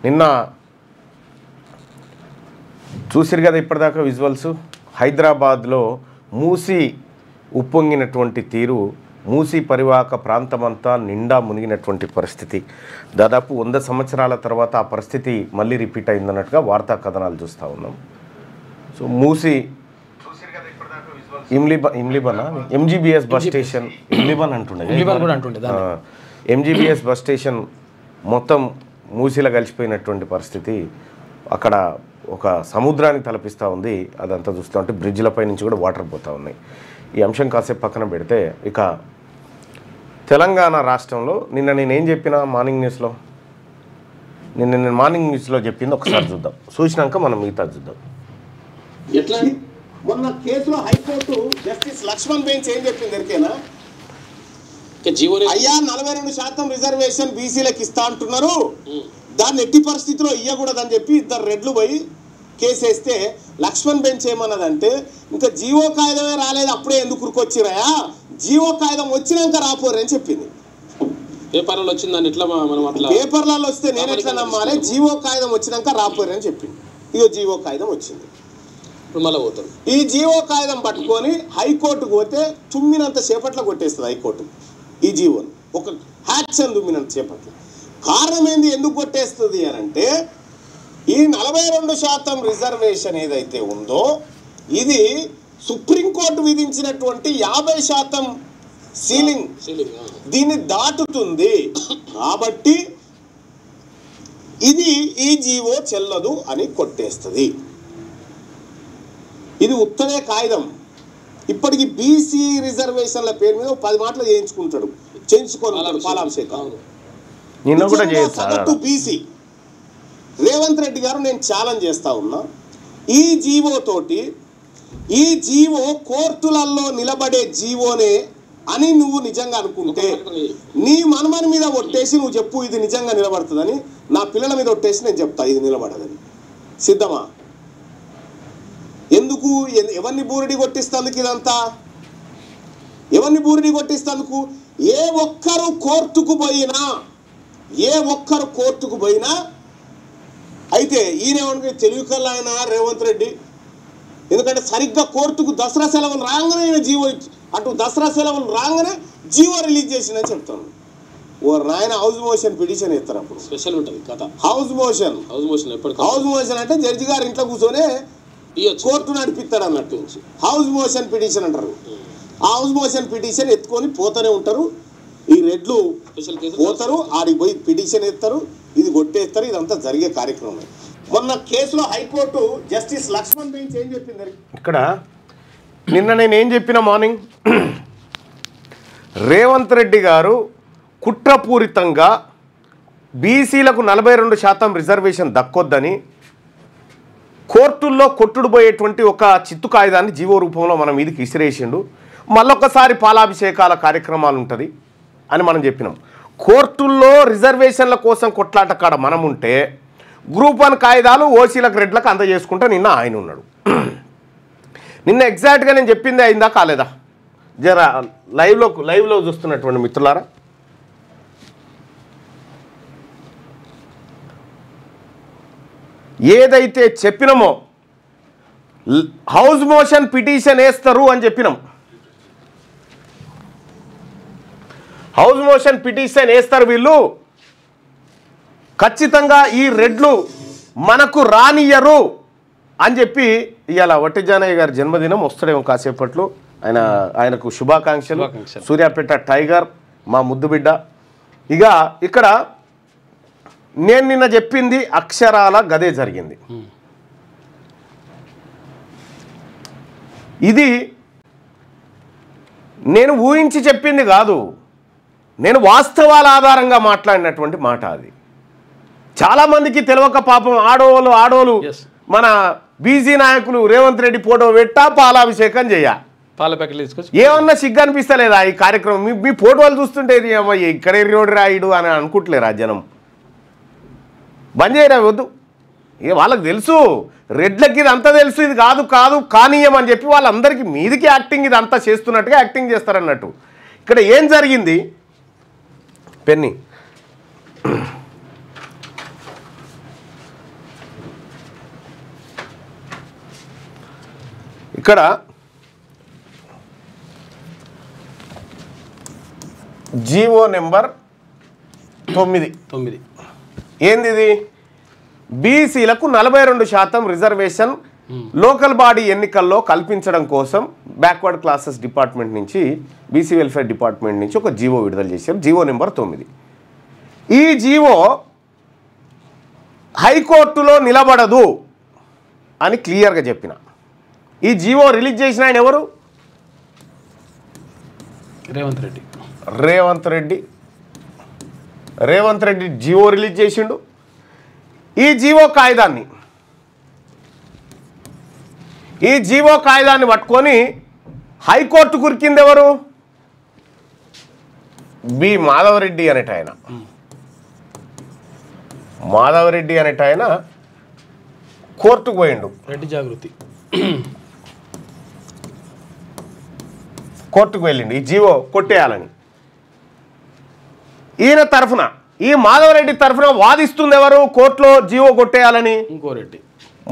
నిన్న చూసిరు కదా ఇప్పటిదాకా విజువల్స్. హైదరాబాద్లో మూసి ఉప్పొంగినటువంటి తీరు, మూసి పరివాహక ప్రాంతమంతా నిండా మునిగినటువంటి పరిస్థితి. దాదాపు 100 సంవత్సరాల తర్వాత ఆ పరిస్థితి మళ్ళీ రిపీట్ అయిందన్నట్టుగా వార్తా కథనాలు చూస్తూ ఉన్నాం. సో మూసి ఇమ్లిబనా ఎంజీబీఎస్ బస్ స్టేషన్, ఇమ్లిబన్ అంటుండే, ఎంజీబీఎస్ బస్ స్టేషన్ మొత్తం మూసిలో కలిసిపోయినటువంటి పరిస్థితి. అక్కడ ఒక సముద్రానికి తలపిస్తూ ఉంది. అదంతా చూస్తూ ఉంటే బ్రిడ్జ్లపై నుంచి కూడా వాటర్ పోతూ ఉన్నాయి. ఈ అంశం కాసేపు పక్కన పెడితే, ఇక తెలంగాణ రాష్ట్రంలో నిన్న నేనేం చెప్పినా మార్నింగ్ న్యూస్లో, నేను మార్నింగ్ న్యూస్లో చెప్పింది ఒకసారి చూద్దాం, చూసినాక మనం మిగతా చూద్దాం. ఎట్లా మొన్న కేసులో హైకోర్టు జస్టిస్ లక్ష్మణ్ బెంచ్ ఏం చెప్పింది ఎరికేనా? అయ్యా 42% రిజర్వేషన్ బీసీలకు ఇస్తా అంటున్నారు, దాన్ని ఎట్టి పరిస్థితిలో ఇయ్యకూడదని చెప్పి 2 రెడ్లు పోయి కేసు వేస్తే లక్ష్మణ్ బెంచ్ ఏమన్నదంటే, ఇంకా జీవో కాగితమే రాలేదు అప్పుడే ఎందుకు ఉరికొచ్చిరాయా, జీవో కాగితం వచ్చినాక రాపోరని చెప్పింది. పేపర్లలో వచ్చిందని ఎట్లా మనం అట్లా పేపర్లలో వస్తే నేను ఎట్లా నమ్మాలి, జీవో కాగితం వచ్చినాక రాపోరని చెప్పింది. ఇగో జీవో కాగితం వచ్చింది, మళ్ళీ పోతారు. ఈ జీవో కాగితం పట్టుకొని హైకోర్టుకు పోతే తుమ్మినంత సేపట్లో కొట్టేస్తుంది హైకోర్టు ఈ జీవోను, ఒక హ్యాక్షన్ తుమ్మినంత సేపట్లో. కారణం ఏంది, ఎందుకు కొట్టేస్తుంది అని అంటే, ఈ 42% రిజర్వేషన్ ఏదైతే ఉందో ఇది సుప్రీంకోర్టు విధించినటువంటి 50% సీలింగ్, దీన్ని దాటుతుంది. కాబట్టి ఇది ఈ జీవో చెల్లదు అని కొట్టేస్తుంది. ఇది ఉత్తరే కాగితం. ఇప్పటికి బీసీ రిజర్వేషన్ల పేరు మీద 10 మాటలు చేయించుకుంటాడు పాలాభిషేకం. బీసీ రేవంత్ రెడ్డి గారు నేను ఛాలెంజ్ చేస్తా ఉన్నా, ఈ జీవో తోటి, ఈ జీవో కోర్టులలో నిలబడే జీవోనే అని నువ్వు నిజంగా అనుకుంటే నీ మనమని మీద ఒట్టేసి నువ్వు చెప్పు ఇది నిజంగా నిలబడుతుందని, నా పిల్లల మీద ఒట్టేసి నేను చెప్తా ఇది నిలబడదని. సిద్ధమా? ఎందుకు ఎవరిని బూరిడి కొట్టిస్తందుకు ఇదంతా? ఎవరిని బూరిడి కొట్టిస్తందుకు? ఏ ఒక్కరు కోర్టుకు పోయినా అయితే ఈయన తెలివి కల్లా ఆయన రేవంత్ రెడ్డి, ఎందుకంటే సరిగ్గా కోర్టుకు దసరా సెలవులు రాగానే జీవో, అటు దసరా సెలవులు రాగానే జీవో రిలీజ్ చేసిందని చెప్తాను. ఓ నాయన హౌస్ మోషన్ పిటిషన్ ఇస్తారు. అప్పుడు స్పెషల్ ఉంటుంది కథ. హౌస్ మోషన్ అంటే జడ్జి గారు ఇంట్లో కూర్చొనే కోర్టు నడిపిస్తాడు అన్నట్టు హౌస్ మోషన్ పిటిషన్ అంటారు. హౌస్ మోషన్ పిటిషన్ ఎత్తుకొని పోతూనే ఉంటారు. ఈ రెడ్లు పోతారు, ఆడికి పోయి పిటిషన్ ఎత్తారు, ఇది కొట్టేస్తారు. ఇదంతా జరిగే కార్యక్రమం. మొన్న కేసులో హైకోర్టు జస్టిస్ లక్ష్మణ్ బెంచ్ ఏం చెప్పింది ఇక్కడ? నిన్న నేనేం చెప్పిన మార్నింగ్, రేవంత్ రెడ్డి గారు కుట్రపూరితంగా బీసీలకు 42% రిజర్వేషన్ దక్కొద్దని కోర్టుల్లో కొట్టుడుపోయేటువంటి ఒక చిత్తు కాగితాన్ని జీవో రూపంలో మనం మీదకి ఇసిరేసిండు. మళ్ళొక్కసారి పాలాభిషేకాల కార్యక్రమాలు ఉంటుంది అని మనం చెప్పినాం. కోర్టుల్లో రిజర్వేషన్ల కోసం కొట్లాట కాడ మనం ఉంటే గ్రూప్ 1 కాగితాలు ఓసీలకు రెడ్లకు అందజేసుకుంటా నిన్న ఆయన ఉన్నాడు. నిన్న ఎగ్జాక్ట్గా నేను చెప్పింది అయిందా కాలేదా? జరా లైవ్లో చూస్తున్నటువంటి మిత్రులారా, ఏదైతే చెప్పినామో హౌస్ మోషన్ పిటిషన్ వేస్తారు అని చెప్పినాం. హౌస్ మోషన్ పిటిషన్ వేస్తారు వీళ్ళు, ఖచ్చితంగా ఈ రెడ్లు మనకు రానియరు అని చెప్పి ఇవాళ వట్టి జానయ్య గారి జన్మదినం వస్తాడేమో కాసేపట్లో. ఆయనకు శుభాకాంక్షలు. సూర్యాపేట టైగర్ మా ముద్దు బిడ్డ. ఇక ఇక్కడ నేను నిన్న చెప్పింది అక్షరాల గదే జరిగింది. ఇది నేను ఊహించి చెప్పింది కాదు, నేను వాస్తవాల ఆధారంగా మాట్లాడినటువంటి మాట. అది చాలామందికి తెలియక పాపం ఆడోళ్ళు మన బీసీ నాయకులు రేవంత్ రెడ్డి ఫోటో పెట్టా పాలాభిషేకం పాల ప్యాకెట్లు తీసుకొచ్చి ఏమన్నా సిగ్గు అనిపిస్తలేదా ఈ కార్యక్రమం? మీ ఫోటోలు చూస్తుంటే ఇక్కడ ఎర్రోడు రాయుడు అని అనుకుంటలేరా జనం? బంద్ చేయరా వద్దు. ఇక వాళ్ళకి తెలుసు, రెడ్లకి ఇది అంతా తెలుసు, ఇది కాదు కానీయం అని చెప్పి వాళ్ళందరికీ మీదికి యాక్టింగ్ ఇది అంతా చేస్తున్నట్టుగా యాక్టింగ్ చేస్తారన్నట్టు. ఇక్కడ ఏం జరిగింది పెన్ని, ఇక్కడ జీవో నెంబర్ 9 ఏంది ఇది? బీసీలకు 42% రిజర్వేషన్ లోకల్ బాడీ ఎన్నికల్లో కల్పించడం కోసం బ్యాక్వర్డ్ క్లాసెస్ డిపార్ట్మెంట్ నుంచి, బీసీ వెల్ఫేర్ డిపార్ట్మెంట్ నుంచి ఒక జీవో విడుదల చేశారు. GO number 9. ఈ జీవో హైకోర్టులో నిలబడదు అని క్లియర్గా చెప్పిన. ఈ జీవో రిలీజ్ చేసిన ఆయన ఎవరు? రేవంత్ రెడ్డి జీవో రిలీజ్ చేసిండు. ఈ జీవో కాయిదాన్ని పట్టుకొని హైకోర్టు కురికింది ఎవరు? బి మాధవరెడ్డి అనేట ఆయన. కోర్టుకు పోయిండు. రెడ్డి జాగృతి కోర్టుకు వెళ్ళిండు ఈ జీవో కొట్టేయాలని. ఈయన తరఫున, ఈ మాధవరెడ్డి తరఫున వాదిస్తుంది ఎవరు కోర్టులో జీవో కొట్టేయాలని? ఇంకో రెడ్డి,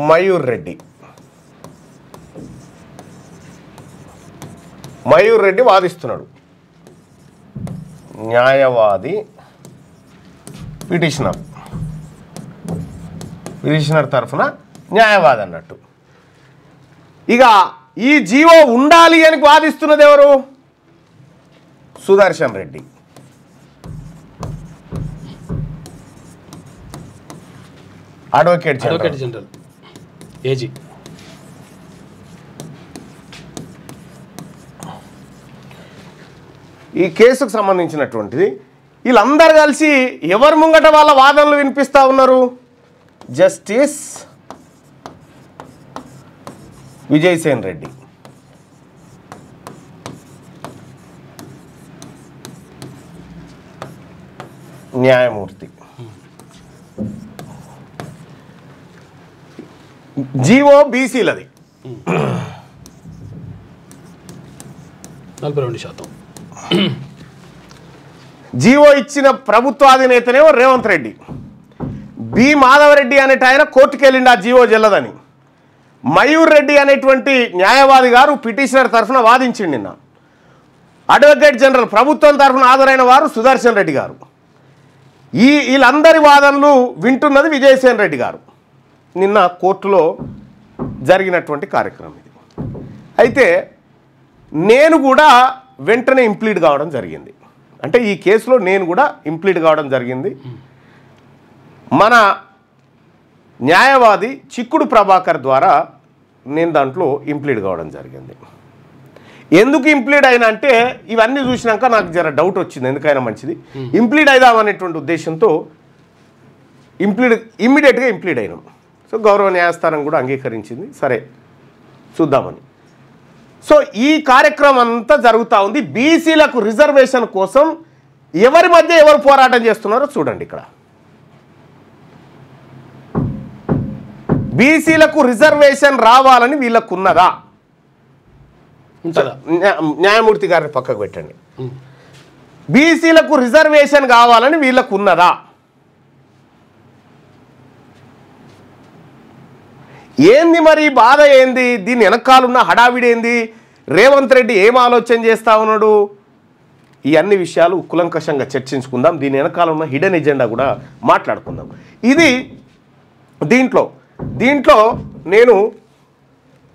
మయూర్ రెడ్డి వాదిస్తున్నాడు. న్యాయవాది, పిటిషనర్ తరఫున న్యాయవాది అన్నట్టు. ఇక ఈ జీవో ఉండాలి అని వాదిస్తున్నది ఎవరు? Sudarshan Reddy. Advocate general AG. ఈ కేసుకు సంబంధించినటువంటిది వీళ్ళందరూ కలిసి ఎవరి ముంగట వాళ్ళ వాదనలు వినిపిస్తూ ఉన్నారు? జస్టిస్ విజయసేన్ రెడ్డి, న్యాయమూర్తి. జీవో బీసీలది 42%. జీవో ఇచ్చిన ప్రభుత్వాధినేతనేమో రేవంత్ రెడ్డి. బి మాధవరెడ్డి అనేట ఆయన కోర్టుకు వెళ్ళిండి ఆ జీవో చెల్లదని. మయూర్ రెడ్డి అనేటువంటి న్యాయవాది గారు పిటిషనర్ తరఫున వాదించిండి నిన్న. అడ్వకేట్ జనరల్ ప్రభుత్వం తరఫున హాజరైన వారు సుదర్శన్ రెడ్డి గారు. వీళ్ళందరి వాదనలు వింటున్నది విజయసేన్ రెడ్డి గారు. నిన్న కోర్టులో జరిగినటువంటి కార్యక్రమం ఇది. అయితే నేను కూడా వెంటనే ఇంప్లీడ్ కావడం జరిగింది. అంటే ఈ కేసులో నేను కూడా ఇంప్లీడ్ కావడం జరిగింది. మన న్యాయవాది చిక్కుడు ప్రభాకర్ ద్వారా నేను దాంట్లో ఇంప్లీడ్ కావడం జరిగింది. ఎందుకు ఇంప్లీడ్ అయినా అంటే ఇవన్నీ చూసినాక నాకు జర డౌట్ వచ్చింది, ఎందుకైనా మంచిది ఇంప్లీడ్ అయిదామనేటువంటి ఉద్దేశంతో ఇమ్మీడియట్గా ఇంప్లీడ్ అయినాం. సో గౌరవ న్యాయస్థానం కూడా అంగీకరించింది, సరే చూద్దామని. సో ఈ కార్యక్రమం అంతా జరుగుతూ ఉంది. బీసీలకు రిజర్వేషన్ కోసం ఎవరి మధ్య ఎవరు పోరాటం చేస్తున్నారో చూడండి. ఇక్కడ బీసీలకు రిజర్వేషన్ రావాలని వీళ్ళకు ఉన్నదా? న్యాయమూర్తి గారిని పక్కకు పెట్టండి. బీసీలకు రిజర్వేషన్ కావాలని వీళ్ళకు ఉన్నదా? ఏంది మరి బాధ ఏంది? దీని వెనకాలన్న హడావిడి ఏంది? రేవంత్ రెడ్డి ఏం ఆలోచన చేస్తా ఉన్నాడు? ఈ అన్ని విషయాలు కులంకషంగా చర్చించుకుందాం. దీని వెనకాలన్న హిడెన్ ఎజెండా కూడా మాట్లాడుకుందాం. ఇది దీంట్లో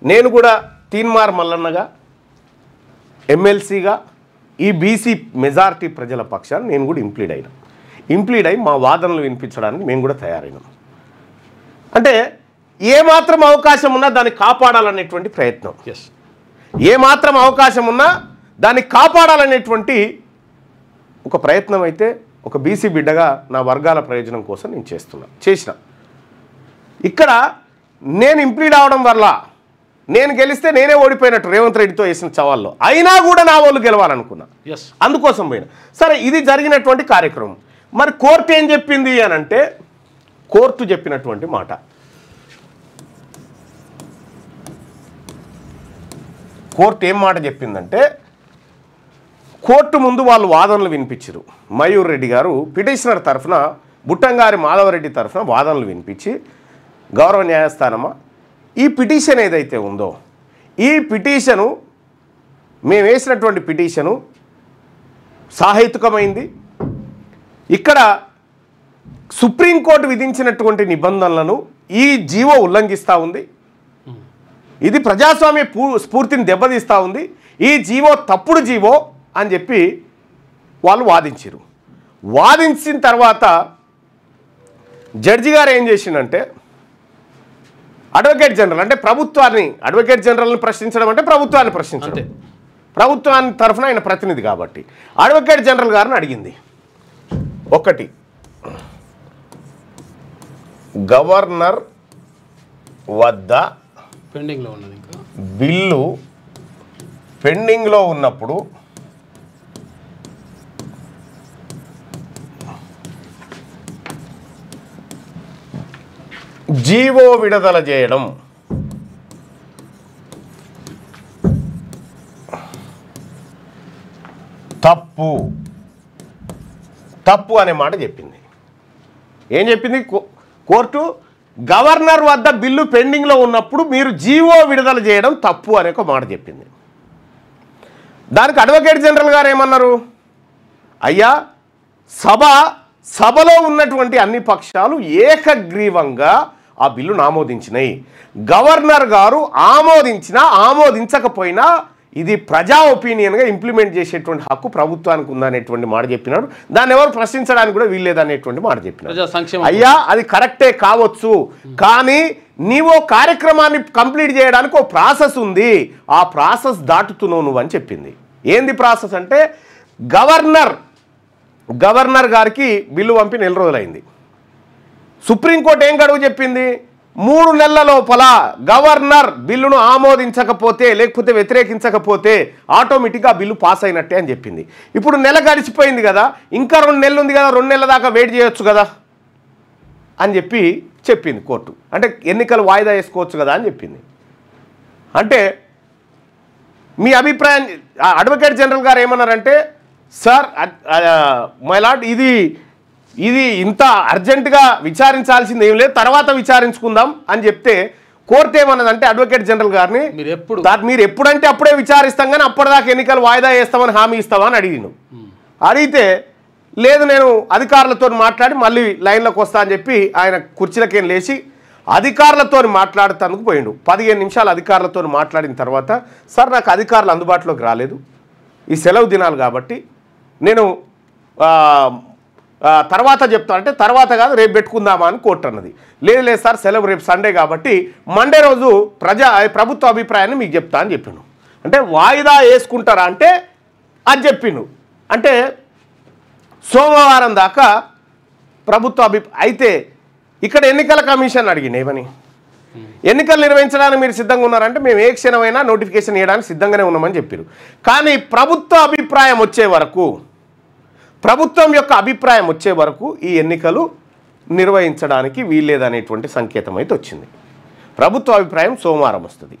నేను కూడా తీన్మార్ మల్లన్నగా, ఎమ్మెల్సీగా ఈ బీసీ మెజారిటీ ప్రజల పక్షాన్ని నేను కూడా ఇంప్లీడ్ అయి మా వాదనలు వినిపించడానికి మేము కూడా తయారైనాం. అంటే ఏమాత్రం అవకాశం ఉన్నా దాన్ని కాపాడాలనేటువంటి ప్రయత్నం, ఏమాత్రం అవకాశం ఉన్నా దాన్ని కాపాడాలనేటువంటి ఒక ప్రయత్నం అయితే ఒక బీసీ బిడ్డగా నా వర్గాల ప్రయోజనం కోసం నేను చేసిన. ఇక్కడ నేను ఇంప్లీడ్ అవడం వల్ల నేను గెలిస్తే నేనే ఓడిపోయినట్టు రేవంత్ రెడ్డితో వేసిన సవాల్లో, అయినా కూడా నా వాళ్ళు గెలవాలనుకున్నా, అందుకోసం పోయినా. సరే, ఇది జరిగినటువంటి కార్యక్రమం. మరి కోర్టు ఏం చెప్పింది అని అంటే, కోర్టు చెప్పినటువంటి మాట, కోర్టు ఏం మాట చెప్పిందంటే, కోర్టు ముందు వాళ్ళు వాదనలు వినిపించారు. మయూర్ రెడ్డి గారు పిటిషనర్ తరఫున, బుట్టంగారి మాధవరెడ్డి తరఫున వాదనలు వినిపించి, గౌరవ న్యాయస్థానమా ఈ పిటిషన్ ఏదైతే ఉందో ఈ పిటిషను మేము వేసినటువంటి పిటిషను సాహేతుకమైంది. ఇక్కడ సుప్రీంకోర్టు విధించినటువంటి నిబంధనలను ఈ జీవో ఉల్లంఘిస్తూ ఉంది. ఇది ప్రజాస్వామ్య స్ఫూర్తిని దెబ్బతీస్తూ ఉంది. ఈ జీవో తప్పుడు జీవో అని చెప్పి వాళ్ళు వాదించారు. వాదించిన తర్వాత జడ్జి గారు ఏం చేసిందంటే అడ్వకేట్ జనరల్ అంటే అడ్వకేట్ జనరల్ని ప్రశ్నించడం అంటే ప్రభుత్వాన్ని ప్రశ్నించడం, ప్రభుత్వాన్ని తరఫున ఆయన ప్రతినిధి కాబట్టి అడ్వకేట్ జనరల్ గారిని అడిగింది. ఒకటి, గవర్నర్ వద్ద పెండింగ్లో ఉన్నది ఇంకా బిల్లు పెండింగ్లో ఉన్నప్పుడు జీవో విడుదల చేయడం తప్పు అనే మాట చెప్పింది. ఏం చెప్పింది కోర్టు? గవర్నర్ వద్ద బిల్లు పెండింగ్లో ఉన్నప్పుడు మీరు జీవో విడుదల చేయడం తప్పు అనే ఒక మాట చెప్పింది. దానికి అడ్వకేట్ జనరల్ గారు ఏమన్నారు? అయ్యా, సభలో ఉన్నటువంటి అన్ని పక్షాలు ఏకగ్రీవంగా ఆ బిల్లును ఆమోదించినాయి. గవర్నర్ గారు ఆమోదించినా ఆమోదించకపోయినా ఇది ప్రజా ఒపీనియన్గా ఇంప్లిమెంట్ చేసేటువంటి హక్కు ప్రభుత్వానికి ఉందనేటువంటి మాట చెప్పినాడు. దాన్ని ఎవరు ప్రశ్నించడానికి కూడా వీల్లేదనేటువంటి మాట చెప్పినాడు. అయ్యా, అది కరెక్టే కావచ్చు, కానీ నీవో కార్యక్రమాన్ని కంప్లీట్ చేయడానికి ఒక ప్రాసెస్ ఉంది, ఆ ప్రాసెస్ దాటుతున్నావు నువ్వు అని చెప్పింది. ఏంది ప్రాసెస్ అంటే గవర్నర్ గారికి బిల్లు పంపి 4 రోజులైంది. సుప్రీంకోర్టు ఏం గడువు చెప్పింది? 3 నెలల లోపల గవర్నర్ బిల్లును ఆమోదించకపోతే లేకపోతే వ్యతిరేకించకపోతే ఆటోమేటిక్గా బిల్లు పాస్ అయినట్టే అని చెప్పింది. ఇప్పుడు నెల గడిచిపోయింది కదా, ఇంకా 2 నెలలు ఉంది కదా, 2 నెలల దాకా వెయిట్ చేయొచ్చు కదా అని చెప్పింది కోర్టు. అంటే ఎన్నికలు వాయిదా వేసుకోవచ్చు కదా అని చెప్పింది. అంటే మీ అభిప్రాయం అడ్వకేట్ జనరల్ గారు ఏమన్నారంటే, సార్ మై లార్డ్, ఇది ఇంత అర్జెంటుగా విచారించాల్సింది ఏం లేదు, తర్వాత విచారించుకుందాం అని చెప్తే కోర్టు ఏమన్నదంటే అడ్వకేట్ జనరల్ గారిని మీరు ఎప్పుడంటే అప్పుడే విచారిస్తాం కానీ అప్పటిదాకా ఎన్నికలు వాయిదా వేస్తామని హామీ ఇస్తామని అడిగితే లేదు, నేను అధికారులతో మాట్లాడి మళ్ళీ లైన్లోకి వస్తా అని చెప్పి ఆయన కుర్చీలకేం లేచి అధికారులతో మాట్లాడుతందుకు పోయిండు. 15 నిమిషాలు అధికారులతో మాట్లాడిన తర్వాత, సార్ నాకు అధికారులు అందుబాటులోకి రాలేదు, ఈ సెలవు దినాలు కాబట్టి నేను తర్వాత చెప్తా అంటే, తర్వాత కాదు రేపు పెట్టుకుందామా అని కోర్టు అన్నది. లేదు సార్, సెలవు రేపు సండే కాబట్టి మండే రోజు ప్రభుత్వ అభిప్రాయాన్ని మీకు చెప్తా అని చెప్పిండు. అంటే వాయిదా వేసుకుంటారా అంటే అని చెప్పిండు. అంటే సోమవారం దాకా ప్రభుత్వ అయితే ఇక్కడ ఎన్నికల కమిషన్ అడిగింది ఏమని, ఎన్నికలు నిర్వహించడానికి మీరు సిద్ధంగా ఉన్నారంటే మేము ఏ క్షణమైనా నోటిఫికేషన్ ఇవ్వడానికి సిద్ధంగానే ఉన్నామని చెప్పారు. కానీ ప్రభుత్వం యొక్క అభిప్రాయం వచ్చే వరకు ఈ ఎన్నికలు నిర్వహించడానికి వీల్లేదనేటువంటి సంకేతం అయితే వచ్చింది. ప్రభుత్వ అభిప్రాయం సోమవారం వస్తుంది.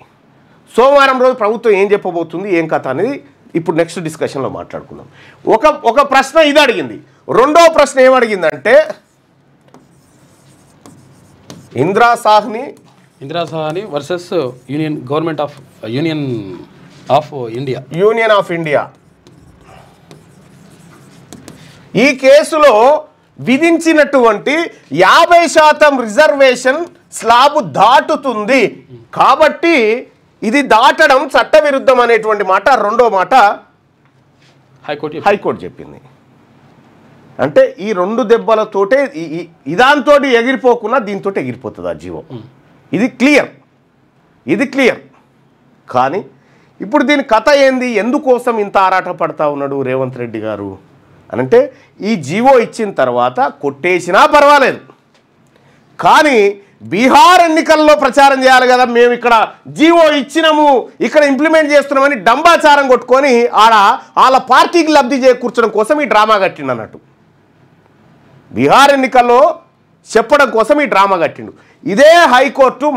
సోమవారం రోజు ప్రభుత్వం ఏం చెప్పబోతుంది, ఏం కథ అనేది ఇప్పుడు నెక్స్ట్ డిస్కషన్లో మాట్లాడుకుందాం. ఒక ప్రశ్న ఇది అడిగింది. రెండో ప్రశ్న ఏమడిగిందంటే, Indira Sawhney versus Union of India. ఈ కేసులో విధించినటువంటి 50% రిజర్వేషన్ స్లాబ్ దాటుతుంది కాబట్టి ఇది దాటడం చట్టవిరుద్ధం అనేటువంటి మాట రెండో మాట హైకోర్టు చెప్పింది. అంటే ఈ 2 దెబ్బలతోటే ఇదాంతో ఎగిరిపోకుండా దీంతో ఎగిరిపోతుంది ఆ జీవో. ఇది క్లియర్. కానీ ఇప్పుడు దీని కథ ఏంది, ఎందుకోసం ఇంత ఆరాట పడతా ఉన్నాడు రేవంత్ రెడ్డి గారు అనంటే, ఈ జీవో ఇచ్చిన తర్వాత కొట్టేసినా పర్వాలేదు, కానీ బీహార్ ఎన్నికల్లో ప్రచారం చేయాలి కదా, మేము ఇక్కడ జీవో ఇచ్చినాము, ఇక్కడ ఇంప్లిమెంట్ చేస్తున్నామని డంబాచారం కొట్టుకొని వాళ్ళ పార్టీకి లబ్ధి చేకూర్చడం కోసం ఈ డ్రామా కట్టిండు అన్నట్టు. బీహార్ ఎన్నికల్లో చెప్పడం కోసం ఈ డ్రామా కట్టిండు. ఇదే హైకోర్టు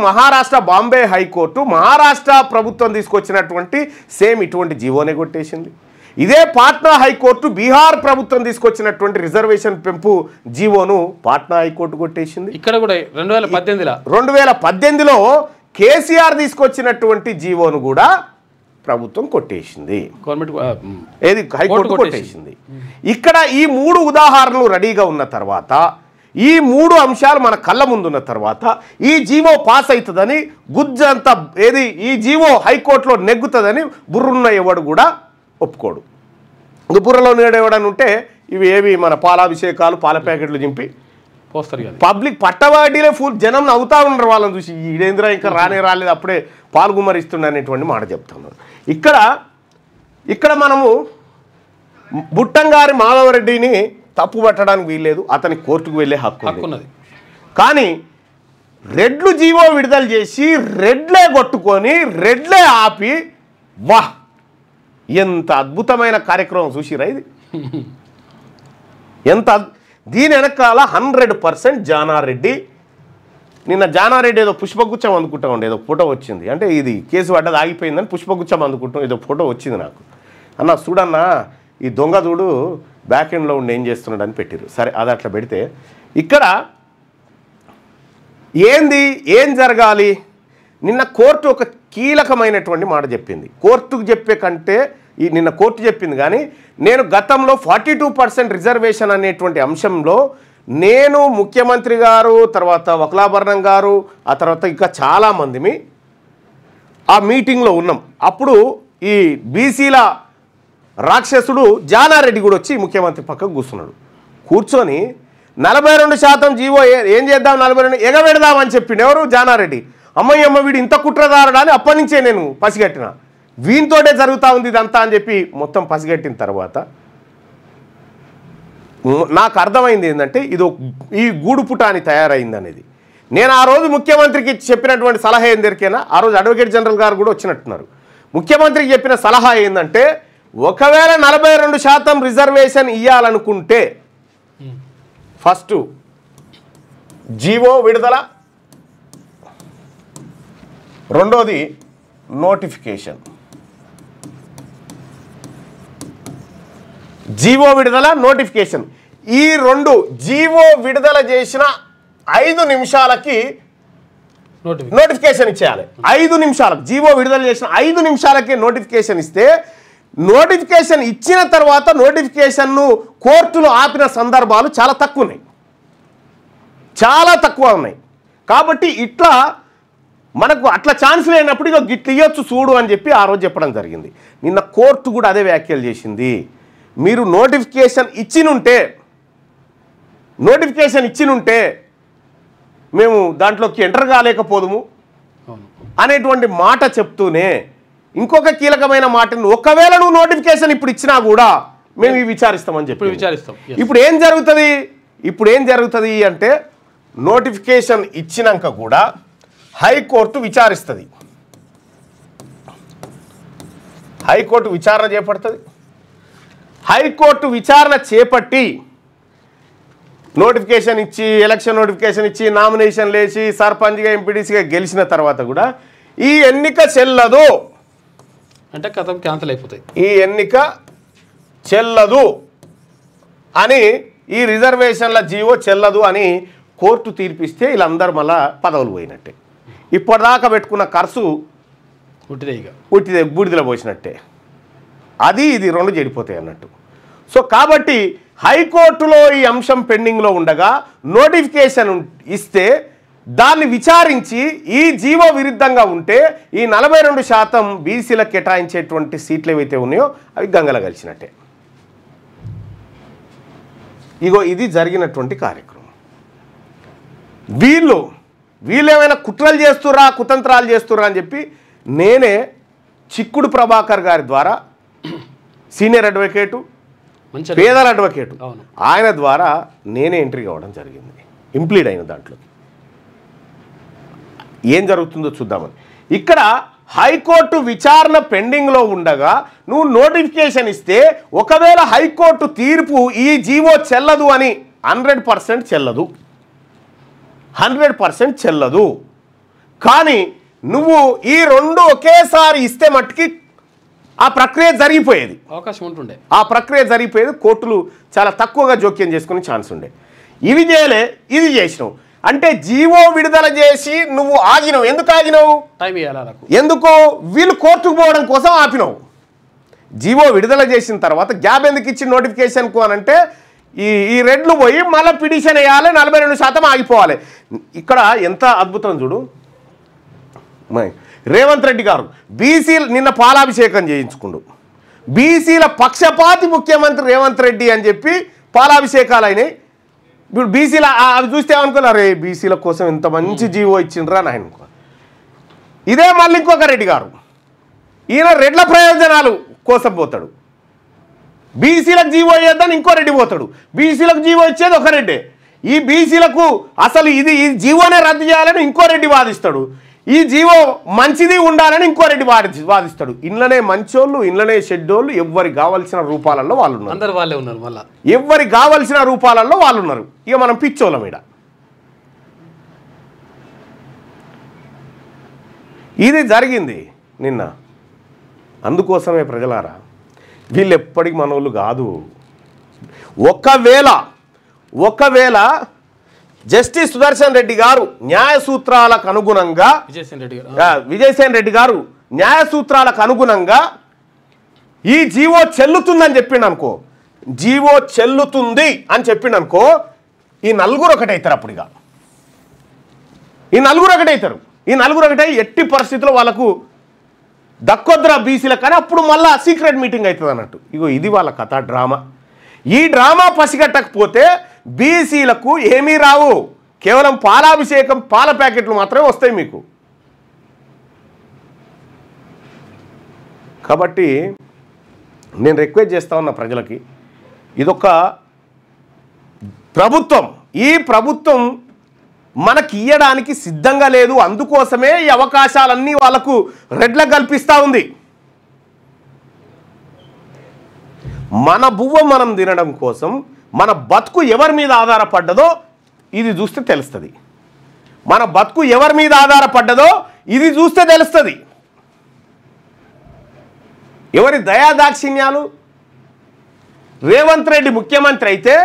బాంబే హైకోర్టు మహారాష్ట్ర ప్రభుత్వం తీసుకొచ్చినటువంటి సేమ్ ఇటువంటి జీవోనే కొట్టేసింది. ఇదే పాట్నా హైకోర్టు బీహార్ ప్రభుత్వం తీసుకొచ్చినటువంటి రిజర్వేషన్ పెంపు జీవోను పాట్నా హైకోర్టు కొట్టేసింది. ఇక్కడ కూడా 2018లో కేసీఆర్ తీసుకొచ్చినటువంటి జీవోను కూడా ప్రభుత్వం కొట్టేసింది, గవర్నమెంట్ ఏది హైకోర్టు కొట్టేసింది. ఇక్కడ ఈ 3 ఉదాహరణలు రెడీగా ఉన్న తర్వాత, ఈ 3 అంశాలు మన కళ్ళ ముందున్న తర్వాత ఈ జీవో పాస్ అవుతుందని గుజ్జంతా ఏది ఈ జీవో హైకోర్టులో నెగ్గుతుందని బుర్రున్న ఎవడు కూడా ఒప్పుకోడు. ఇంక బుర్రలో నేడేవాడని ఉంటే ఇవి ఏవి మన పాలాభిషేకాలు పాల ప్యాకెట్లు చింపి పోస్తారు కదా, పబ్లిక్ పట్టవాటిలే ఫుల్ జనం నవ్వుతా ఉన్నారు వాళ్ళని చూసి, ఈడేంద్ర ఇంకా రాలేదు అప్పుడే పాల్గుమరిస్తుండే అనేటువంటి మాట చెప్తున్నారు. ఇక్కడ మనము బుట్టంగారి మాధవరెడ్డిని తప్పు పట్టడానికి వీల్లేదు, అతని కోర్టుకు వెళ్ళే హక్కు ఉన్నది. కానీ రెడ్లు జీవో విడుదల చేసి రెడ్లే కొట్టుకొని రెడ్లే ఆపి, వాహ్ ఎంత అద్భుతమైన కార్యక్రమం చూసిరా ఇది, ఎంత దీని వెనకాల 100% జానారెడ్డి. నిన్న జానారెడ్డి ఏదో పుష్పగుచ్చం అందుకుంటా ఉండే ఏదో ఫోటో వచ్చింది, అంటే ఇది కేసు పడ్డది ఆగిపోయిందని పుష్పగుచ్చం అందుకుంటాం ఏదో ఫోటో వచ్చింది నాకు. అన్న చూడన్నా ఈ దొంగ చూడు బ్యాక్ ఎండ్లో ఉండి ఏం చేస్తున్నాడు అని పెట్టిరు. సరే అది అట్లా పెడితే ఇక్కడ ఏం జరగాలి, నిన్న కోర్టు ఒక కీలకమైనటువంటి మాట చెప్పింది. కోర్టుకు చెప్పే కంటే నిన్న కోర్టు చెప్పింది, కానీ నేను గతంలో 42% రిజర్వేషన్ అనేటువంటి అంశంలో నేను ముఖ్యమంత్రి గారు, తర్వాత వకులాభరణం గారు, ఆ తర్వాత ఇంకా చాలామందిమి ఆ మీటింగ్లో ఉన్నాం. అప్పుడు ఈ బీసీల రాక్షసుడు జానారెడ్డి కూడా వచ్చి ముఖ్యమంత్రి పక్కకు కూర్చొని 42% జీవో ఏం చేద్దాం 42 ఎగబెడదామని చెప్పిండు. ఎవరు? జానారెడ్డి. అమ్మయ్యమ్మ వీడు ఇంత కుట్రదారుడా అని అప్పటి నుంచే నేను పసిగట్టిన, వీనితోటే జరుగుతూ ఉంది ఇదంతా అని చెప్పి మొత్తం పసిగట్టిన తర్వాత నాకు అర్థమైంది ఏంటంటే ఇది ఈ గూడుపుట అని తయారైంది అనేది. నేను ఆ రోజు ముఖ్యమంత్రికి చెప్పినటువంటి సలహా ఏం దొరికేనా, ఆ రోజు అడ్వకేట్ జనరల్ గారు కూడా వచ్చినట్టున్నారు. ముఖ్యమంత్రికి చెప్పిన సలహా ఏంటంటే, ఒకవేళ 42% రిజర్వేషన్ ఇవ్వాలనుకుంటే ఫస్ట్ జీవో విడుదల, రెండోది నోటిఫికేషన్. జీవో విడుదల, నోటిఫికేషన్, ఈ 2 జీవో విడుదల చేసిన 5 నిమిషాలకి నోటిఫికేషన్ ఇచ్చేయాలి. 5 నిమిషాలకు జీవో విడుదల చేసిన 5 నిమిషాలకే నోటిఫికేషన్ ఇస్తే, నోటిఫికేషన్ ఇచ్చిన తర్వాత నోటిఫికేషన్ను కోర్టులు ఆపిన సందర్భాలు చాలా తక్కువ ఉన్నాయి, చాలా తక్కువ ఉన్నాయి. కాబట్టి ఇట్లా మనకు అట్లా ఛాన్స్ లేనప్పుడు ఇక గిట్ల ఇవ్వచ్చు చూడు అని చెప్పి ఆ రోజు చెప్పడం జరిగింది. నిన్న కోర్టు కూడా అదే వ్యాఖ్యలు చేసింది. మీరు నోటిఫికేషన్ ఇచ్చినుంటే మేము దాంట్లోకి ఎంటర్ కాలేకపోదుము అనేటువంటి మాట చెప్తూనే ఇంకొక కీలకమైన మాటను, ఒకవేళ నువ్వు నోటిఫికేషన్ ఇప్పుడు ఇచ్చినా కూడా మేము ఇవి విచారిస్తామని చెప్పి విచారిస్తాం. ఇప్పుడు ఏం జరుగుతుంది అంటే, నోటిఫికేషన్ ఇచ్చినాక కూడా హైకోర్టు విచారిస్తుంది, హైకోర్టు విచారణ చేపడుతుంది. హైకోర్టు విచారణ చేపట్టి నోటిఫికేషన్ ఇచ్చి, ఎలక్షన్ నోటిఫికేషన్ ఇచ్చి, నామినేషన్లు వేసి సర్పంచ్గా ఎంపీడీసీగా గెలిచిన తర్వాత కూడా ఈ ఎన్నిక చెల్లదు అంటే కథం క్యాన్సిల్ అయిపోతాయి, ఈ ఎన్నిక చెల్లదు అని, ఈ రిజర్వేషన్ల జీవో చెల్లదు అని కోర్టు తీర్పిస్తే వీళ్ళందరూ మళ్ళా పదవులు పోయినట్టే. ఇప్పటిదాకా పెట్టుకున్న ఖర్చు ఉట్టిదే బూడిదలో పోసినట్టే. అది ఇది 2 చెడిపోతాయి అన్నట్టు. సో కాబట్టి హైకోర్టులో ఈ అంశం పెండింగ్లో ఉండగా నోటిఫికేషన్ ఇస్తే దాన్ని విచారించి ఈ జీవో విరుద్ధంగా ఉంటే ఈ 42% బీసీలకు కేటాయించేటువంటి సీట్లు ఏవైతే ఉన్నాయో అవి గంగల కలిసినట్టే. ఇగో ఇది జరిగినటువంటి కార్యక్రమం. వీళ్ళు ఏమైనా కుట్రలు చేస్తురా, కుతంత్రాలు చేస్తురా అని చెప్పి నేనే చిక్కుడు ప్రభాకర్ గారి ద్వారా, సీనియర్ అడ్వకేటు, పేదల అడ్వకేటు, ఆయన ద్వారా నేనే ఎంట్రీ కావడం జరిగింది, ఇంప్లీడ్ అయిన దాంట్లో. ఏం జరుగుతుందో చూద్దామని. ఇక్కడ హైకోర్టు విచారణ పెండింగ్లో ఉండగా నువ్వు నోటిఫికేషన్ ఇస్తే, ఒకవేళ హైకోర్టు తీర్పు ఈ జీవో చెల్లదు అని 100% చెల్లదు, 100% చెల్లదు. కానీ నువ్వు ఈ 2 ఒకేసారి ఇస్తే మట్టుకి ఆ ప్రక్రియ జరిగిపోయేది, అవకాశం ఉంటుండే, ఆ ప్రక్రియ జరిగిపోయేది. కోర్టులు చాలా తక్కువగా జోక్యం చేసుకునే ఛాన్స్ ఉండే. ఇవి చేయలే, ఇది చేసినావు. అంటే జీవో విడుదల చేసి నువ్వు ఆగినవు. ఎందుకు ఆగినవు? టైం ఇవ్వాలి నాకు. ఎందుకు? వీళ్ళు కోర్టుకు పోవడం కోసం ఆపినవు. జీవో విడుదల చేసిన తర్వాత గ్యాప్ ఎందుకు ఇచ్చి నోటిఫికేషన్కు అని అంటే ఈ రెడ్లు పోయి మళ్ళీ పిటిషన్ వేయాలి, 42% ఆగిపోవాలి. ఇక్కడ ఎంత అద్భుతం చూడు. రేవంత్ రెడ్డి గారు బీసీలు నిన్న పాలాభిషేకం చేయించుకుండు. బీసీల పక్షపాతి ముఖ్యమంత్రి రేవంత్ రెడ్డి అని చెప్పి పాలాభిషేకాలు అయినాయి. ఇప్పుడు బీసీల అవి చూస్తే ఏమనుకున్నారు, రే బీసీల కోసం ఇంత మంచి జీవో ఇచ్చిండ్రా అని అనుకో. ఇదే మళ్ళీ ఇంకొక రెడ్డి గారు, ఈయన రెడ్ల ప్రయోజనాలు కోసం పోతాడు. బీసీలకు జీవో ఇవ్వద్దని ఇంకో రెడ్డి పోతాడు. బీసీలకు జీవో ఇచ్చేది ఒక రెడ్డే. ఈ బీసీలకు అసలు ఈ జీవోనే రద్దు చేయాలని ఇంకో రెడ్డి వాదిస్తాడు. ఈ జీవో మంచిది ఉండాలని ఇంకో రెడ్డి వాదిస్తాడు. ఇంట్లోనే మంచోళ్ళు, ఇంట్లోనే షెడ్డోళ్ళు, ఎవరికి కావాల్సిన రూపాలలో వాళ్ళు ఉన్నారు. అందరు వాళ్ళే ఉన్నారు. మళ్ళీ ఎవరికి కావాల్సిన రూపాలలో వాళ్ళు ఉన్నారు. ఇక మనం పిచ్చోళ్ళ మీద ఇది జరిగింది నిన్న. అందుకోసమే ప్రజలారా, వీళ్ళు ఎప్పటికి మనోళ్ళు కాదు. ఒకవేళ జస్టిస్ సుదర్శన్ రెడ్డి గారు న్యాయ సూత్రాలకు అనుగుణంగా విజయసేన్ రెడ్డి గారు న్యాయ సూత్రాలకు అనుగుణంగా ఈ జీవో చెల్లుతుందని చెప్పిండు అనుకో, జీవో చెల్లుతుంది అని చెప్పిండు అనుకో, ఈ నలుగురు ఒకటైతారు. అప్పుడుగా ఈ నలుగురు ఒకటై ఎట్టి పరిస్థితుల్లో వాళ్ళకు దక్కొద్దురా బీసీలకు కానీ అప్పుడు మళ్ళీ సీక్రెట్ మీటింగ్ అవుతుంది అన్నట్టు. ఇగో ఇది వాళ్ళ కథ, డ్రామా. ఈ డ్రామా పసిగట్టకపోతే బీసీలకు ఏమీ రావు. కేవలం పాలాభిషేకం, పాల ప్యాకెట్లు మాత్రమే వస్తాయి మీకు. కాబట్టి నేను రిక్వెస్ట్ చేస్తా ఉన్న ప్రజలకి, ఇదొక ప్రభుత్వం, ఈ ప్రభుత్వం మనకి ఇయ్యడానికి సిద్ధంగా లేదు. అందుకోసమే ఈ అవకాశాలన్నీ వాళ్ళకు రెడ్లకు కల్పిస్తూ ఉంది. మన బువ్వ మనం తినడం కోసం మన బతుకు ఎవరి మీద ఆధారపడ్డదో ఇది చూస్తే తెలుస్తుంది. మన బతుకు ఎవరి మీద ఆధారపడ్డదో ఇది చూస్తే తెలుస్తుంది. ఎవరి దయాదాక్షిణ్యాలు. రేవంత్ రెడ్డి ముఖ్యమంత్రి అయితే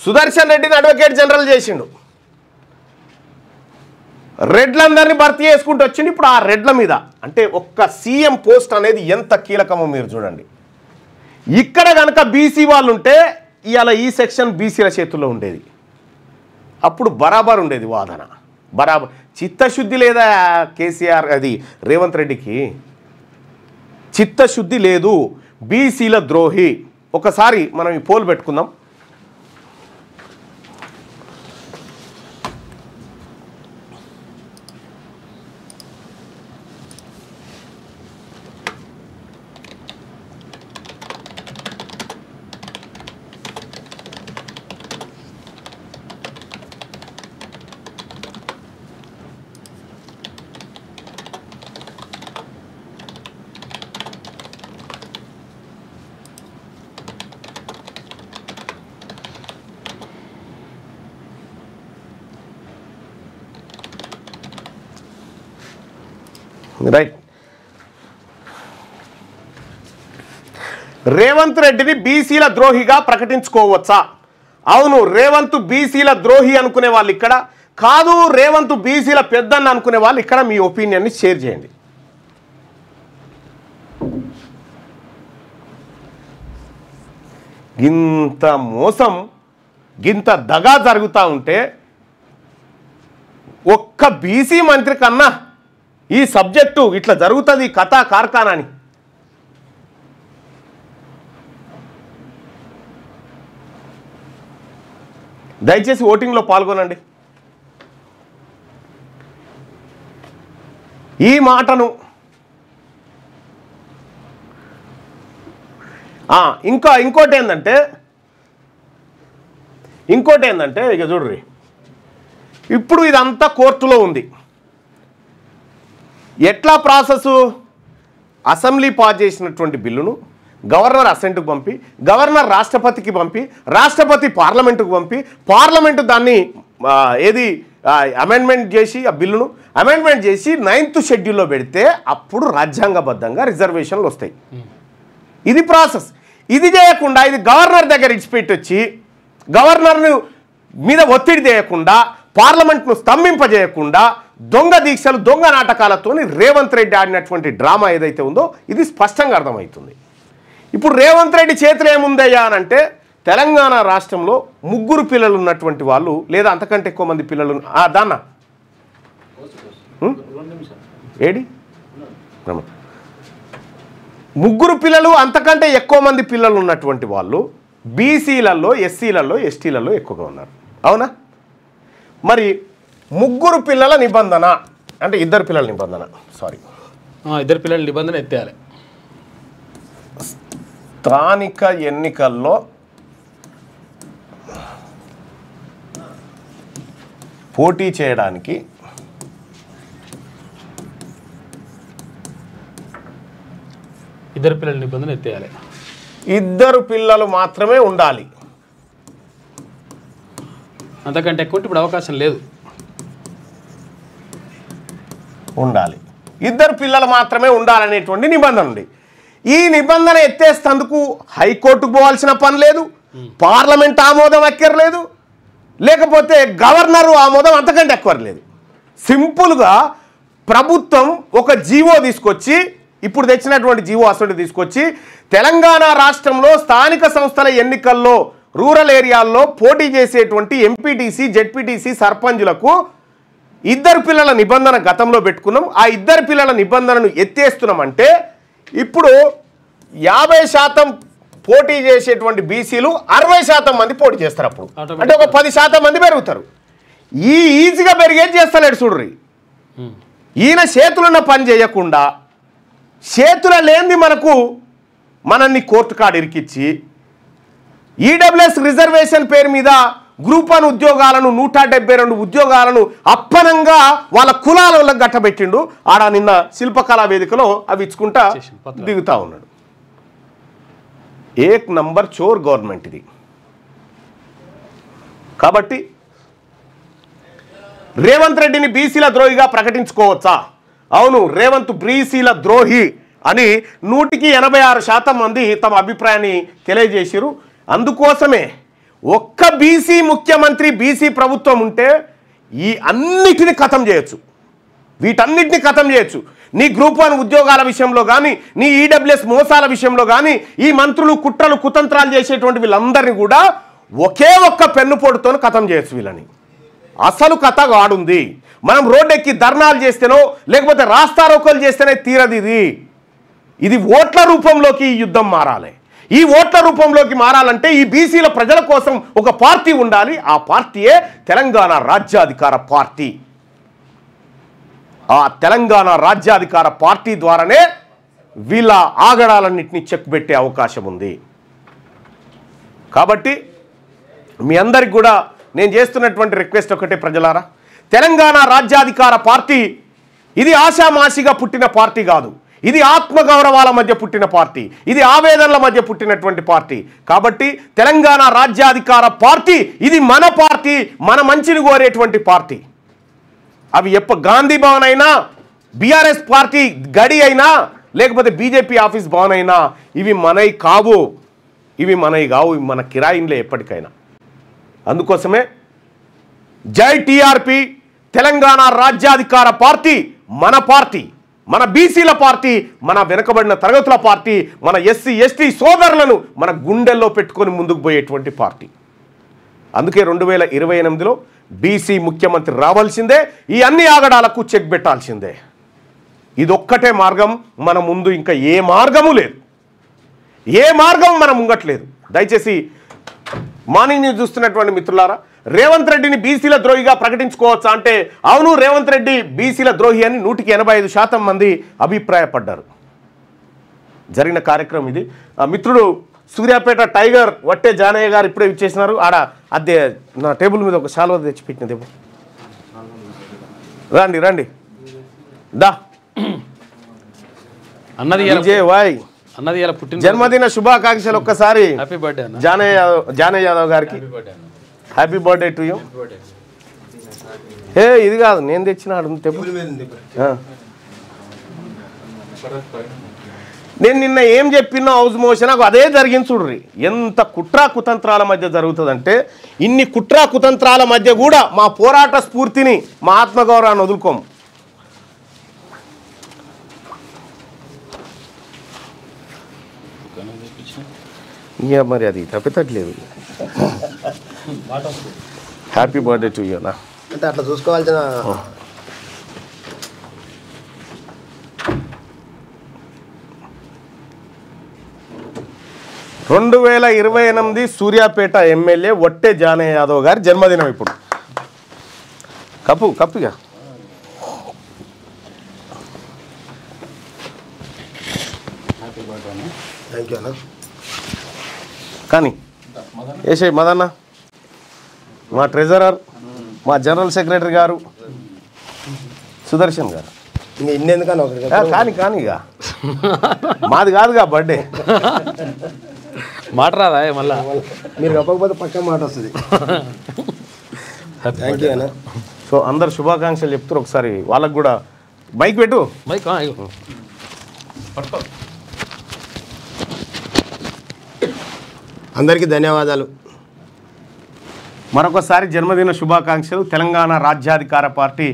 సుదర్శన్ రెడ్డిని అడ్వకేట్ జనరల్ చేసిండు. రెడ్లందరినీ భర్తీ చేసుకుంటూ వచ్చిండు. ఇప్పుడు ఆ రెడ్ల మీద అంటే ఒక్క సీఎం పోస్ట్ అనేది ఎంత కీలకమో మీరు చూడండి. ఇక్కడ కనుక బీసీ వాళ్ళు ఉంటే ఇవాళ ఈ సెక్షన్ బీసీల చేతుల్లో ఉండేది. అప్పుడు బరాబర్ ఉండేది వాదన, బరాబర్. చిత్తశుద్ధి లేదా కేసీఆర్, అది రేవంత్ రెడ్డికి చిత్తశుద్ధి లేదు. బీసీల ద్రోహి. ఒకసారి మనం ఈ పోల్ పెట్టుకుందాం. రైట్. రేవంత్ రెడ్డిని బీసీల ద్రోహిగా ప్రకటించుకోవచ్చా? అవును, రేవంత్ బీసీల ద్రోహి అనుకునే వాళ్ళు ఇక్కడ, కాదు రేవంత్ బీసీల పెద్దన్న అనుకునే వాళ్ళు ఇక్కడ మీ ఒపీనియన్ని షేర్ చేయండి. గింత మోసం, గింత దగా జరుగుతూ ఉంటే ఒక్క బీసీ మంత్రి కన్నా ఈ సబ్జెక్టు ఇట్లా జరుగుతుంది కథా కార్ఖానాని. దయచేసి ఓటింగ్లో పాల్గొనండి. ఈ మాటను ఇంకోటి ఏంటంటే ఇక చూడ్రి, ఇప్పుడు ఇదంతా కోర్టులో ఉంది. ఎట్లా ప్రాసెస్? అసెంబ్లీ పాస్ చేసినటువంటి బిల్లును గవర్నర్ అసెంట్కు పంపి, గవర్నర్ రాష్ట్రపతికి పంపి, రాష్ట్రపతి పార్లమెంటుకు పంపి, పార్లమెంటు దాన్ని అమెండ్మెంట్ చేసి ఆ బిల్లును అమెండ్మెంట్ చేసి 9th షెడ్యూల్లో పెడితే అప్పుడు రాజ్యాంగబద్ధంగా రిజర్వేషన్లు వస్తాయి. ఇది ప్రాసెస్. ఇది చేయకుండా ఇది గవర్నర్ దగ్గర ఇచ్చిపెట్టి వచ్చి గవర్నర్ను మీద ఒత్తిడి చేయకుండా, పార్లమెంట్ను స్తంభింపజేయకుండా దొంగ దీక్షలు, దొంగ నాటకాలతో రేవంత్ రెడ్డి ఆడినటువంటి డ్రామా ఏదైతే ఉందో ఇది స్పష్టంగా అర్థమవుతుంది. ఇప్పుడు రేవంత్ రెడ్డి చేతులు ఏముందయ్యా అని అంటే, తెలంగాణ రాష్ట్రంలో 3 పిల్లలు ఉన్నటువంటి వాళ్ళు, లేదా అంతకంటే ఎక్కువ మంది పిల్లలు, దాన్న ఏడి 3 పిల్లలు అంతకంటే ఎక్కువ మంది పిల్లలు ఉన్నటువంటి వాళ్ళు బీసీలలో, ఎస్సీలలో, ఎస్టీలలో ఎక్కువగా ఉన్నారు. అవునా? మరి 3 పిల్లల నిబంధన అంటే 2 పిల్లల నిబంధన, సారీ 2 పిల్లల నిబంధన ఎత్తేయాలి. స్థానిక ఎన్నికల్లో పోటీ చేయడానికి 2 పిల్లల నిబంధన ఎత్తేయాలి. 2 పిల్లలు మాత్రమే ఉండాలి. అంతకంటే ఎక్కువ ఇప్పుడు అవకాశం లేదు. ఉండాలి, 2 పిల్లలు మాత్రమే ఉండాలనేటువంటి నిబంధన ఉంది. ఈ నిబంధన ఎత్తేస్తందుకు హైకోర్టుకు పోవాల్సిన పని లేదు, పార్లమెంట్ ఆమోదం అక్కర్లేదు, లేకపోతే గవర్నరు ఆమోదం అంతకంటే అక్కర్లేదు. సింపుల్గా ప్రభుత్వం ఒక జీవో తీసుకొచ్చి, ఇప్పుడు తెచ్చినటువంటి జీవో అసలు తీసుకొచ్చి, తెలంగాణ రాష్ట్రంలో స్థానిక సంస్థల ఎన్నికల్లో రూరల్ ఏరియాల్లో పోటీ చేసేటువంటి ఎంపీటీసీ, జెడ్పీటీసీ సర్పంచులకు 2 పిల్లల నిబంధన గతంలో పెట్టుకున్నాం. ఆ 2 పిల్లల నిబంధనను ఎత్తేస్తున్నామంటే ఇప్పుడు 50% పోటీ చేసేటువంటి బీసీలు 60% మంది పోటీ చేస్తారు. అప్పుడు అంటే ఒక 10% మంది పెరుగుతారు. ఈజీగా పెరిగేది చేస్తలేడు చూడ్రి. ఈయన చేతులున్న పని చేయకుండా, చేతుల లేనిది మనల్ని కోర్టు కాడ ఇరికిచ్చి, ఈడబ్ల్యూఎస్ రిజర్వేషన్ పేరు మీద గ్రూప్ 1 ఉద్యోగాలను 172 ఉద్యోగాలను అప్పనంగా వాళ్ళ కులాలలో గట్టబెట్టిండు. ఆడ నిన్న శిల్పకళా వేదికలో అవి ఇచ్చుకుంటా దిగుతా ఉన్నాడు. ఏక్ నంబర్ చోర్ గవర్నమెంట్ ఇది. కాబట్టి రేవంత్ రెడ్డిని బీసీల ద్రోహిగా ప్రకటించుకోవచ్చా? అవును, రేవంత్ బీసీల ద్రోహి అని 186% మంది తమ అభిప్రాయాన్ని తెలియజేశారు. అందుకోసమే ఒక్క బీసీ ముఖ్యమంత్రి, బీసీ ప్రభుత్వం ఉంటే ఈ అన్నిటిని ఖతం చేయొచ్చు, వీటన్నిటిని ఖతం చేయొచ్చు. నీ గ్రూప్ 1 ఉద్యోగాల విషయంలో కానీ, నీ ఈడబ్ల్యూఎస్ మోసాల విషయంలో కానీ, ఈ మంత్రులు కుట్రలు కుతంత్రాలు చేసేటువంటి వీళ్ళందరినీ కూడా ఒకే ఒక్క పెన్నుపోటుతో ఖతం చేయొచ్చు వీళ్ళని. అసలు కథ గాడుంది. మనం రోడ్డెక్కి ధర్నాలు చేస్తేనో లేకపోతే రాస్తారోకోలు చేస్తేనే తీరది. ఇది ఓట్ల రూపంలోకి ఈ యుద్ధం మారాలి. ఈ ఓట్ల రూపంలోకి మారాలంటే ఈ బీసీల ప్రజల కోసం ఒక పార్టీ ఉండాలి. ఆ పార్టీయే తెలంగాణ రాజ్యాధికార పార్టీ. ఆ తెలంగాణ రాజ్యాధికార పార్టీ ద్వారానే వీళ్ళ ఆగడాలన్నింటినీ చెక్ పెట్టే అవకాశం ఉంది. కాబట్టి మీ అందరికి కూడా నేను చేస్తున్నటువంటి రిక్వెస్ట్ ఒకటే, ప్రజలారా, తెలంగాణ రాజ్యాధికార పార్టీ ఇది ఆషామాషిగా పుట్టిన పార్టీ కాదు. ఇది ఆత్మగౌరవాల మధ్య పుట్టిన పార్టీ, ఇది ఆవేదనల మధ్య పుట్టినటువంటి పార్టీ. కాబట్టి తెలంగాణ రాజ్యాధికార పార్టీ ఇది మన పార్టీ, మన మంచిని కోరేటువంటి పార్టీ. అవి గాంధీ భవన్ అయినా, బీఆర్ఎస్ పార్టీ గడి అయినా, లేకపోతే బీజేపీ ఆఫీస్ భవన్ అయినా, ఇవి మనవి కావు, ఇవి మన కిరాయిన్లే ఎప్పటికైనా. అందుకోసమే జై టీఆర్పీ, తెలంగాణ రాజ్యాధికార పార్టీ మన పార్టీ, మన బీసీల పార్టీ, మన వెనుకబడిన తరగతుల పార్టీ, మన ఎస్సీ ఎస్టీ సోదరులను మన గుండెల్లో పెట్టుకొని ముందుకు పోయేటువంటి పార్టీ. అందుకే 2028లో బీసీ ముఖ్యమంత్రి రావాల్సిందే, ఈ అన్ని ఆగడాలకు చెక్ పెట్టాల్సిందే. ఇదొక్కటే మార్గం, మన ముందు ఇంకా ఏ మార్గము లేదు, ఏ మార్గం మనం ముంగట్లేదు. దయచేసి మార్నింగ్ న్యూస్ చూస్తున్నటువంటి మిత్రులారా, రేవంత్ రెడ్డిని బీసీల ద్రోహిగా ప్రకటించుకోవచ్చా అంటే అవును, రేవంత్ రెడ్డి బీసీల ద్రోహి అని 185% మంది అభిప్రాయపడ్డారు. జరిగిన కార్యక్రమం ఇది. మిత్రుడు సూర్యాపేట టైగర్ వట్టే జానయ్య గారు ఇప్పుడే ఇచ్చేసినారు. ఆడ అదే నా టేబుల్ మీద ఒక శాలువా తెచ్చిపెట్టినది. రండి రండి దా అన్నది జన్మదిన శుభాకాంక్షలు. ఒక్కసారి హ్యాపీ బర్త్డే జానయ్య యాదవ్ గారికి హ్యాపీ బర్త్డే టు యూ. ఇది కాదు, నేను తెచ్చినాడు టేబుల్. నేను నిన్న ఏం చెప్పినా హౌస్ మోషన్ నాకు అదే జరిగింది చూడ్రి. ఎంత కుట్రా కుతంత్రాల మధ్య జరుగుతుందంటే ఇన్ని కుట్రా కుతంత్రాల మధ్య కూడా మా పోరాట స్ఫూర్తిని మా ఆత్మగౌరవాన్ని వదులుకోము. ఇక మరి అది తప్పితట్లేదు. హ్యాపీ బర్త్డే టు యూ నా. అంటే అట్లా చూసుకోవాల్సిన 2028 సూర్యాపేట ఎమ్మెల్యే ఒట్టే జానయ్య యాదవ్ గారి జన్మదినం. ఇప్పుడు కప్పుగా థ్యాంక్ యూ అన్న. కానీ ఏసే మదన్న, మా ట్రెజరర్, మా జనరల్ సెక్రటరీ గారు సుదర్శన్ గారు, ఇంకా ఇన్నెందుకన్నా ఒకటి కానీ ఇక మాది కాదుగా బర్త్డే. మాట రాదా మళ్ళా? మీరు చెప్పకపోతే పక్క మాట వస్తుంది. థ్యాంక్ యూ అన్న. సో అందరు శుభాకాంక్షలు చెప్తారు. ఒకసారి వాళ్ళకు కూడా మైక్ పెట్టు. మైక్ అందరికీ ధన్యవాదాలు. మరొకసారి జన్మదిన శుభాకాంక్షలు. తెలంగాణ రాజ్యాధికార పార్టీ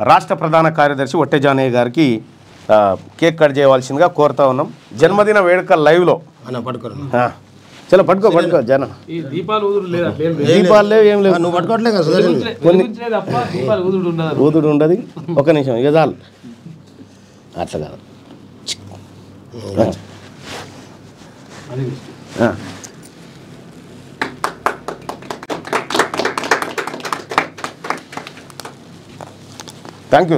రాష్ట్ర ప్రధాన కార్యదర్శి ఒట్టే జానయ్య గారికి కేక్ కట్ చేయవలసిందిగా కోరుతా ఉన్నాం. జన్మదిన వేడుక లైవ్లో అన్న పట్టుకోరు. చలో పట్టుకో జన. దీపాలు దీపాలు లేవు, ఏం లేవు. నువ్వు పట్టుకోవట్లే కదా సుదర్శన్? ఊదుడు ఉండదు. ఒక నిమిషం ఇక చాలు. అట్లా కాదు. Thank you.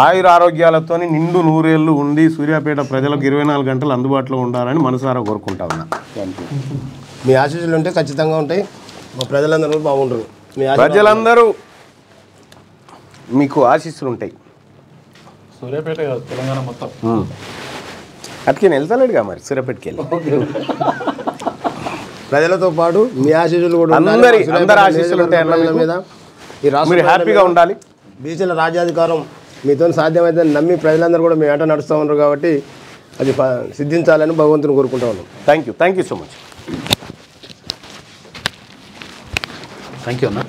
ఆయుర ఆరోగ్యాలతో నిండు నూరేళ్ళు ఉండి సూర్యాపేట ప్రజలకు 24 గంటలు అందుబాటులో ఉండాలని మనసారా కోరుకుంటా ఉన్నా. మీ ఆశీస్సులు ఉంటే ఖచ్చితంగా ఉంటాయి. మా ప్రజలందరూ బాగుంటారు. మీ ప్రజలందరూ మీకు ఆశీస్సులు ఉంటాయి. సూర్యాపేట తెలంగాణ మొత్తం అట్లకి వెళ్తలేడుగా మరి సూర్యాపేటకి వెళ్ళి. ప్రజలతో పాటు మీ ఆశీస్సులు కూడా అందరి ఆశీస్సులు ఉంటాయి అన్న మీద. ఈ మీరు రాష్ట్ర హ్యాపీగా ఉండాలి. బీసీల రాజ్యాధికారం మీతో సాధ్యమైతే నమ్మి ప్రజలందరూ కూడా మీ వెంట నడుస్తూ ఉన్నారు కాబట్టి అది సిద్ధించాలని భగవంతుని కోరుకుంటా ఉన్నాం. Thank you so much. Thank you అన్న.